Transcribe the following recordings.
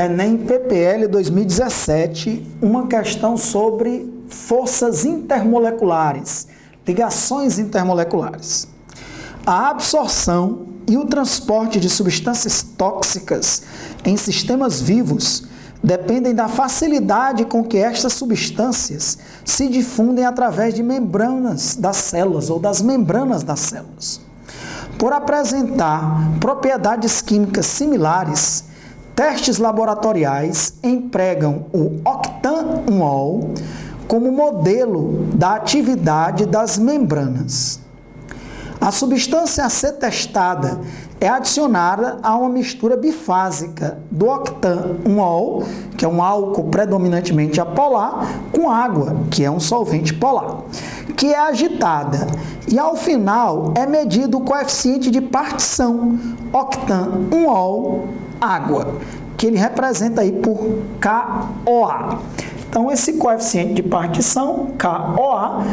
Enem PPL 2017, uma questão sobre forças intermoleculares, ligações intermoleculares. A absorção e o transporte de substâncias tóxicas em sistemas vivos dependem da facilidade com que estas substâncias se difundem através de membranas das células ou das membranas das células. Por apresentar propriedades químicas similares, testes laboratoriais empregam o octanol como modelo da atividade das membranas. A substância a ser testada é adicionada a uma mistura bifásica do octanol, que é um álcool predominantemente apolar, com água, que é um solvente polar, que é agitada e ao final é medido o coeficiente de partição, octanol, água, que ele representa aí por KOA. Então, esse coeficiente de partição, KOA,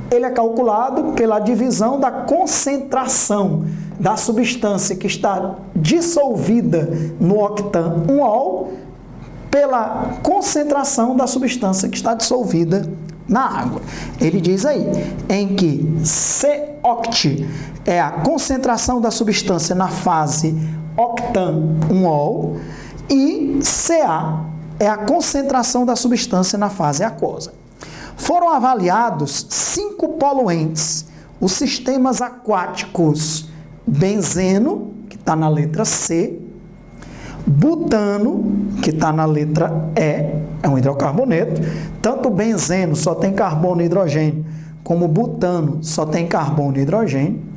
ele é calculado pela divisão da concentração da substância que está dissolvida no octanol pela concentração da substância que está dissolvida na água. Ele diz aí, em que COct é a concentração da substância na fase octanol e Ca é a concentração da substância na fase aquosa. Foram avaliados 5 poluentes, os sistemas aquáticos benzeno, que está na letra C, butano, que está na letra E, é um hidrocarboneto, tanto benzeno só tem carbono e hidrogênio, como butano só tem carbono e hidrogênio.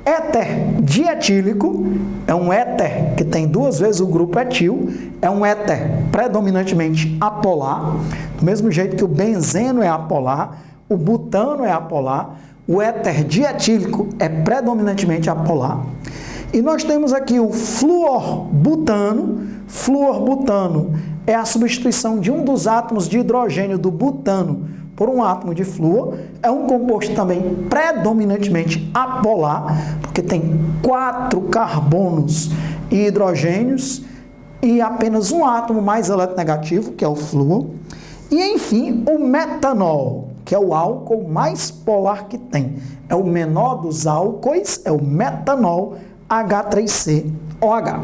Éter dietílico, é um éter que tem 2 vezes o grupo etil, é um éter predominantemente apolar, do mesmo jeito que o benzeno é apolar, o butano é apolar, o éter dietílico é predominantemente apolar. E nós temos aqui o fluorbutano. Fluorbutano é a substituição de um dos átomos de hidrogênio do butano por um átomo de flúor. É um composto também predominantemente apolar, porque tem 4 carbonos e hidrogênios e apenas um átomo mais eletronegativo, que é o flúor. E, enfim, o metanol, que é o álcool mais polar que tem. É o menor dos álcoois, é o metanol, H3COH.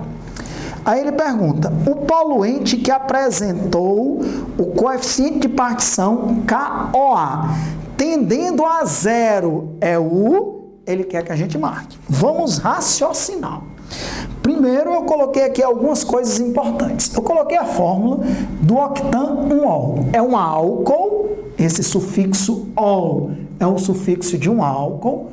Aí ele pergunta, o poluente que apresentou o coeficiente de partição KOA, tendendo a 0, é o... Ele quer que a gente marque. Vamos raciocinar. Primeiro, eu coloquei aqui algumas coisas importantes. Eu coloquei a fórmula do octanol. É um álcool, esse sufixo ol é o sufixo de um álcool.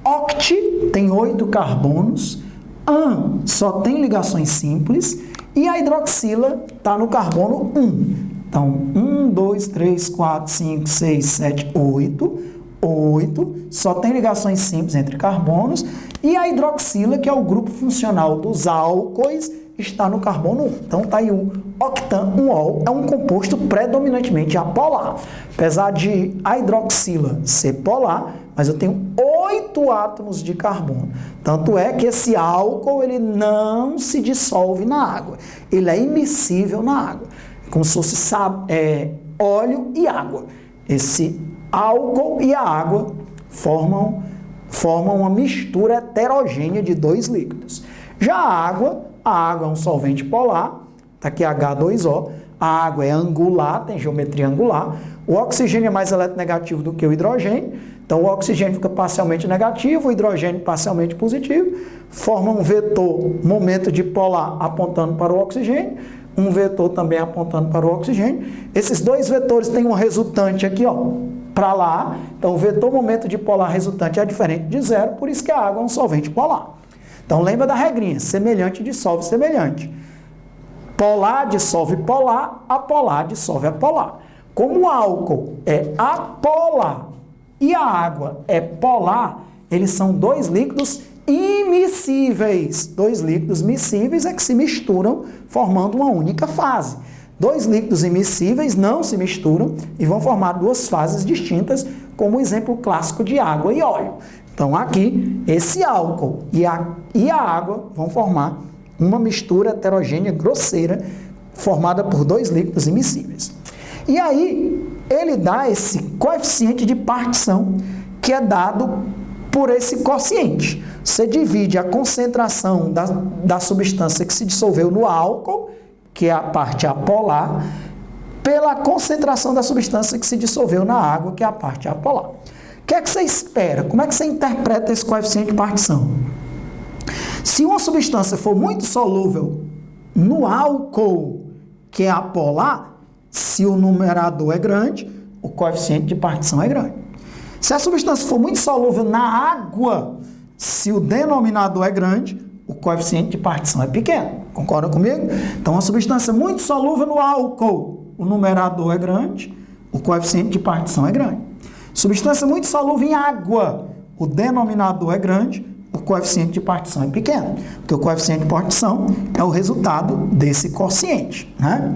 Oct tem 8 carbonos. An só tem ligações simples. E a hidroxila está no carbono 1. Então, 1, 2, 3, 4, 5, 6, 7, 8. 8, só tem ligações simples entre carbonos, e a hidroxila, que é o grupo funcional dos álcoois, está no carbono 1. Então está aí o octanol, é um composto predominantemente apolar. Apesar de a hidroxila ser polar, mas eu tenho 8 átomos de carbono. Tanto é que esse álcool ele não se dissolve na água, ele é immiscível na água, como se fosse óleo e água. Esse álcool e a água formam uma mistura heterogênea de 2 líquidos. Já a água é um solvente polar, está aqui H2O, a água é angular, tem geometria angular, o oxigênio é mais eletronegativo do que o hidrogênio, então o oxigênio fica parcialmente negativo, o hidrogênio parcialmente positivo, forma um vetor momento dipolar apontando para o oxigênio, um vetor também apontando para o oxigênio. Esses 2 vetores têm um resultante aqui, ó, para lá. Então, o vetor momento dipolar resultante é diferente de 0, por isso que a água é um solvente polar. Então, lembra da regrinha, semelhante dissolve semelhante. Polar dissolve polar, apolar dissolve apolar. Como o álcool é apolar e a água é polar, eles são 2 líquidos imiscíveis. 2 líquidos miscíveis é que se misturam formando uma única fase. 2 líquidos imiscíveis não se misturam e vão formar 2 fases distintas, como o exemplo clássico de água e óleo. Então aqui, esse álcool e a água vão formar uma mistura heterogênea grosseira formada por dois líquidos immiscíveis. E aí, ele dá esse coeficiente de partição, que é dado por esse quociente. Você divide a concentração da substância que se dissolveu no álcool, que é a parte apolar, pela concentração da substância que se dissolveu na água, que é a parte apolar. O que é que você espera? Como é que você interpreta esse coeficiente de partição? Se uma substância for muito solúvel no álcool, que é apolar, se o numerador é grande, o coeficiente de partição é grande. Se a substância for muito solúvel na água, se o denominador é grande, o coeficiente de partição é pequeno. Concorda comigo? Então, uma substância muito solúvel no álcool, o numerador é grande, o coeficiente de partição é grande. Substância muito solúvel em água, o denominador é grande, o coeficiente de partição é pequeno. Porque o coeficiente de partição é o resultado desse quociente, né?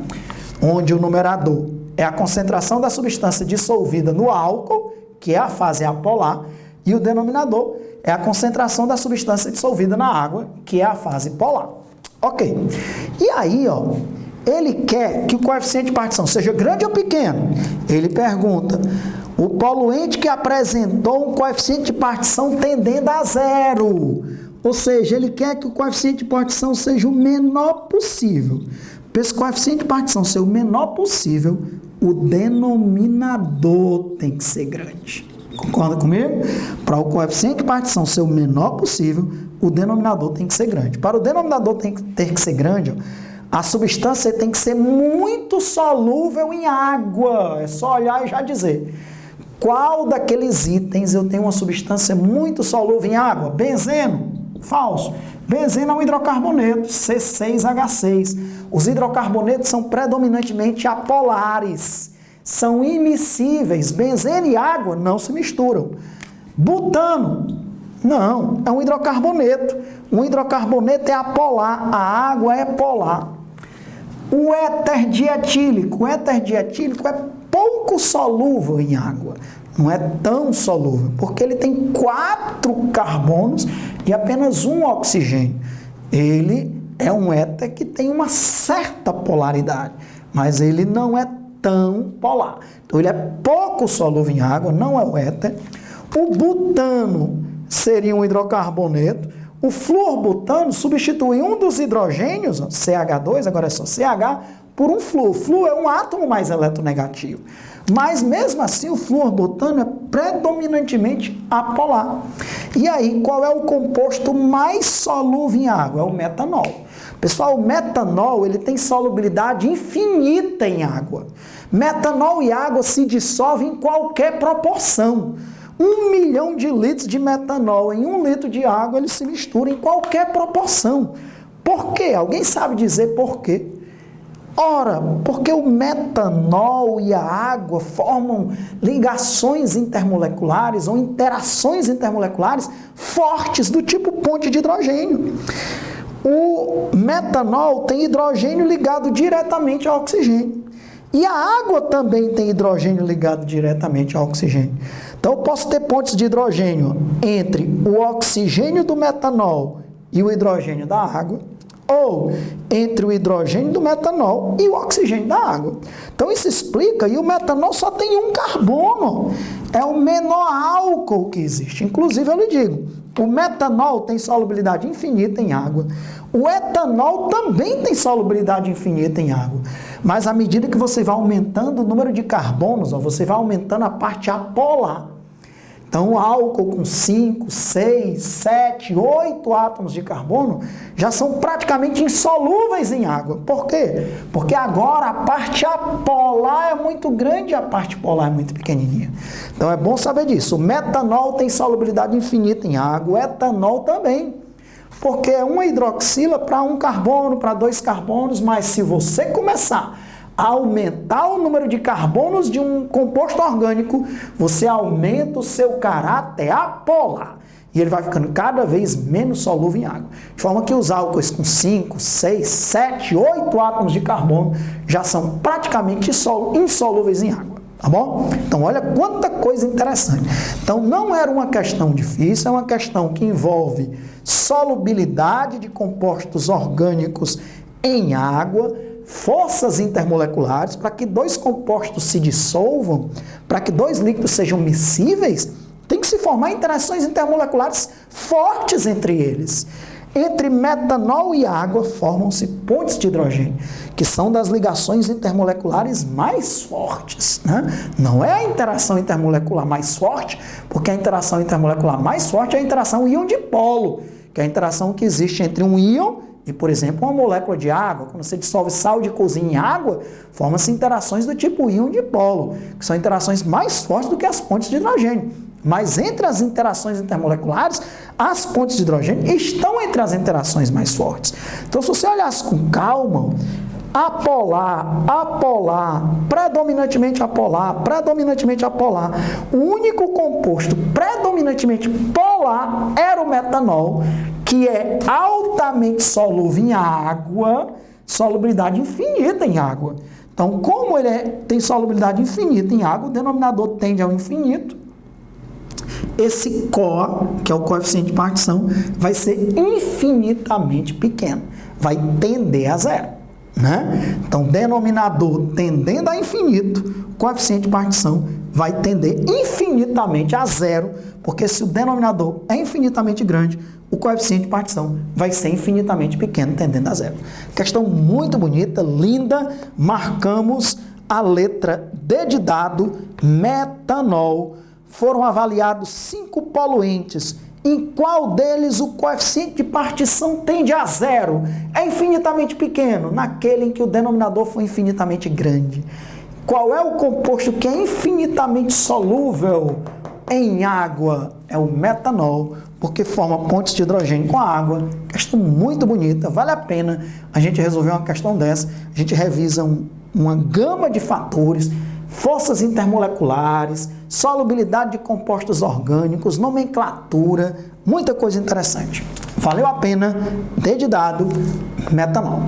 Onde o numerador é a concentração da substância dissolvida no álcool, que é a fase apolar, e o denominador é a concentração da substância dissolvida na água, que é a fase polar. Ok. E aí, ó, ele quer que o coeficiente de partição seja grande ou pequeno? Ele pergunta, o poluente que apresentou um coeficiente de partição tendendo a zero. Ou seja, ele quer que o coeficiente de partição seja o menor possível. Para esse coeficiente de partição ser o menor possível, o denominador tem que ser grande. Concorda comigo? Para o coeficiente de partição ser o menor possível, o denominador tem que ser grande. Para o denominador ter que ser grande, ó, a substância tem que ser muito solúvel em água. É só olhar e já dizer. Qual daqueles itens eu tenho uma substância muito solúvel em água? Benzeno. Falso. Benzeno é um hidrocarboneto, C6H6. Os hidrocarbonetos são predominantemente apolares. São immiscíveis. Benzeno e água não se misturam. Butano, não, é um hidrocarboneto. Um hidrocarboneto é apolar, a água é polar. O éter dietílico é pouco solúvel em água. Não é tão solúvel, porque ele tem 4 carbonos e apenas um oxigênio. Ele é um éter que tem uma certa polaridade, mas ele não é tão polar. Então, ele é pouco solúvel em água, não é o éter. O butano seria um hidrocarboneto. O fluorbutano substitui um dos hidrogênios, CH2, agora é só CH, por um flúor. O flúor é um átomo mais eletronegativo. Mas, mesmo assim, o fluorbutano é predominantemente apolar. E aí, qual é o composto mais solúvel em água? É o metanol. Pessoal, o metanol ele tem solubilidade infinita em água. Metanol e água se dissolvem em qualquer proporção. 1 milhão de litros de metanol em 1 litro de água, eles se misturam em qualquer proporção. Por quê? Alguém sabe dizer por quê? Ora, porque o metanol e a água formam ligações intermoleculares ou interações intermoleculares fortes do tipo ponte de hidrogênio. O metanol tem hidrogênio ligado diretamente ao oxigênio. E a água também tem hidrogênio ligado diretamente ao oxigênio. Então, eu posso ter pontes de hidrogênio entre o oxigênio do metanol e o hidrogênio da água, ou entre o hidrogênio do metanol e o oxigênio da água. Então, isso explica, e o metanol só tem um carbono. É o menor álcool que existe. Inclusive, eu lhe digo, o metanol tem solubilidade infinita em água. O etanol também tem solubilidade infinita em água. Mas à medida que você vai aumentando o número de carbonos, você vai aumentando a parte apolar. Então, o álcool com 5, 6, 7, 8 átomos de carbono já são praticamente insolúveis em água. Por quê? Porque agora a parte apolar é muito grande e a parte polar é muito pequenininha. Então, é bom saber disso. O metanol tem solubilidade infinita em água, o etanol também. Porque é uma hidroxila para um carbono, para 2 carbonos, mas se você começar a aumentar o número de carbonos de um composto orgânico, você aumenta o seu caráter apolar. E ele vai ficando cada vez menos solúvel em água. De forma que os álcoois com 5, 6, 7, 8 átomos de carbono já são praticamente insolúveis em água. Tá bom? Então, olha quanta coisa interessante. Então, não era uma questão difícil, é uma questão que envolve solubilidade de compostos orgânicos em água forças intermoleculares para que dois compostos se dissolvam, para que dois líquidos sejam miscíveis, tem que se formar interações intermoleculares fortes entre eles. Entre metanol e água formam-se pontes de hidrogênio, que são das ligações intermoleculares mais fortes, né? Não é a interação intermolecular mais forte, porque a interação intermolecular mais forte é a interação íon-dipolo, que é a interação que existe entre um íon e, por exemplo, uma molécula de água. Quando você dissolve sal de cozinha em água, formam-se interações do tipo íon-dipolo, que são interações mais fortes do que as pontes de hidrogênio. Mas entre as interações intermoleculares, as pontes de hidrogênio estão entre as interações mais fortes. Então, se você olhasse com calma, apolar, predominantemente apolar, o único composto predominantemente polar era o metanol, que é altamente solúvel em água, solubilidade infinita em água. Então, como ele tem solubilidade infinita em água, o denominador tende ao infinito. Esse COA, que é o coeficiente de partição, vai ser infinitamente pequeno, vai tender a zero, né? Então, denominador tendendo a infinito, coeficiente de partição vai tender infinitamente a zero, porque se o denominador é infinitamente grande, o coeficiente de partição vai ser infinitamente pequeno, tendendo a zero. Questão muito bonita, linda, marcamos a letra D de dado, metanol. Foram avaliados 5 poluentes. Em qual deles o coeficiente de partição tende a zero? É infinitamente pequeno, naquele em que o denominador for infinitamente grande. Qual é o composto que é infinitamente solúvel em água? É o metanol, porque forma pontes de hidrogênio com a água. Questão muito bonita, vale a pena a gente resolver uma questão dessa. A gente revisa uma gama de fatores, forças intermoleculares, solubilidade de compostos orgânicos, nomenclatura, muita coisa interessante. Valeu a pena, D de dado, metanol.